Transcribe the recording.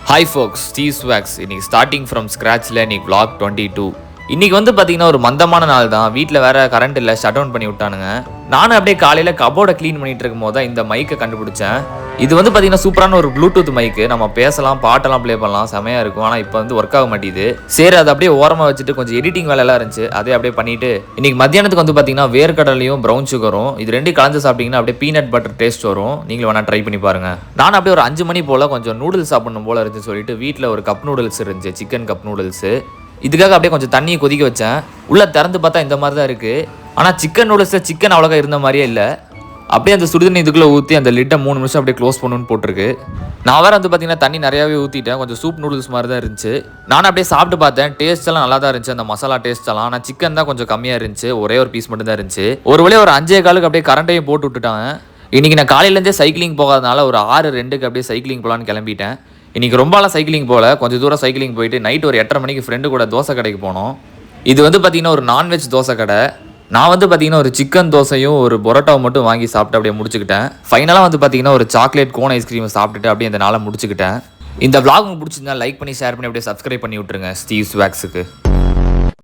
Hi ஃபோக்ஸ், Steve ஸ்வாக்ஸ். இன்னைக்கு starting from ஸ்க்ராட்சில் இன்னைக்கு vlog 22. இன்றைக்கி வந்து பார்த்திங்கன்னா ஒரு மந்தமான நாள் தான். வீட்டில் வேறு கரண்ட் இல்லை, ஷட் டவுன் பண்ணி விட்டானுங்க. நானும் அப்படியே காலையில் கபோர்டை க்ளீன் பண்ணிகிட்டு இருக்கும் போது தான் இந்த மைக்கை கண்டுபிடிச்சேன். இது வந்து பார்த்திங்கன்னா சூப்பரான ஒரு ப்ளூடூத் மைக்கு. நம்ம பேசலாம், பாட்டெல்லாம் ப்ளே பண்ணலாம், செமையாக இருக்கும். ஆனால் இப்போ வந்து ஒர்க் ஆக மாட்டேது. சரி, அதை அப்படியே ஓரமாக வச்சுட்டு கொஞ்சம் எடிட்டிங் வேலையெல்லாம் இருந்துச்சு, அதே அப்படியே பண்ணிவிட்டு இன்றைக்கி மத்தியானத்துக்கு வந்து பார்த்திங்கன்னா வேர்க்கடலையும் ப்ரௌன் சுகரும் இது ரெண்டும் கலந்து சாப்பிட்டிங்கன்னா அப்படியே பீனட் பட்டர் டேஸ்ட் வரும். நீங்களும் வேணால் ட்ரை பண்ணி பாருங்கள். நான் அப்படியே ஒரு 5 மணி போல் கொஞ்சம் நூடுல்ஸ் சாப்பிடணும் போல் இருந்துச்சு சொல்லிட்டு வீட்டில் ஒரு கப் நூடுல்ஸ் இருந்துச்சு, சிக்கன் கப் நூடுல்ஸு. இதுக்காக அப்படியே கொஞ்சம் தண்ணியை கொதிக்க வச்சேன். உள்ளே திறந்து பார்த்தா இந்த மாதிரி தான் இருக்குது. ஆனால் சிக்கன் நூடுல்ஸில் சிக்கன் அவ்வளோக்கா இருந்த மாதிரியே இல்லை. அப்படியே அந்த சுடுதண்ணி இதுக்குள்ளே ஊற்றி அந்த லிட்டை 3 நிமிஷம் அப்படியே க்ளோஸ் பண்ணணும்னு போட்டிருக்கு. நான் வேறு வந்து பார்த்தீங்கன்னா தண்ணி நிறையாவே ஊற்றிட்டேன். கொஞ்சம் சூப் நூடுல்ஸ் மாதிரி தான் இருந்துச்சு. நானும் அப்படியே சாப்பிட்டு பார்த்தேன். டேஸ்ட் எல்லாம் நல்லா தான் இருந்துச்சு, அந்த மசாலா டேஸ்ட் எல்லாம். ஆனால் சிக்கன் தான் கொஞ்சம் கம்மியாக இருந்துச்சு. ஒரே ஒரு பீஸ் மட்டும் தான் இருந்துச்சு. ஒரு வழியாக ஒரு 5:15 அப்படியே கரண்ட்டையும் போட்டு விட்டுட்டாங்க. இன்றைக்கி நான் காலையிலேருந்தே சைக்கிளிங் போகாதனால ஒரு 6:02 அப்படியே சைக்கிளிங் போகலான்னு கிளம்பிட்டேன். இன்றைக்கி ரொம்பலாம் சைக்கிளிங் போகல, கொஞ்சம் தூரம் சைக்கிளிங் போயிட்டு நைட் ஒரு 8:30 மணிக்கு ஃப்ரெண்டு கூட தோசை கடைக்கு போனோம். இது வந்து பார்த்திங்கன்னா ஒரு நான்வெஜ் தோசை கடை. நான் வந்து பார்த்திங்கன்னா ஒரு சிக்கன் தோசையும் ஒரு பரோட்டாவை மட்டும் வாங்கி சாப்பிட்டு அப்படியே முடிச்சுக்கிட்டேன். ஃபைனலாக வந்து பார்த்திங்கன்னா ஒரு சாக்லேட் கோன் ஐஸ்கிரீம் சாப்பிட்டுட்டு அப்படியே இந்த நாளை முடிச்சுக்கிட்டேன். இந்த vlog உங்களுக்கு பிடிச்சிருந்தா லைக் பண்ணி, ஷேர் பண்ணி, அப்படியே சப்ஸ்கிரைப் பண்ணி விட்டுருங்க ஸ்டீவ் ஸ்வாக்ஸுக்கு.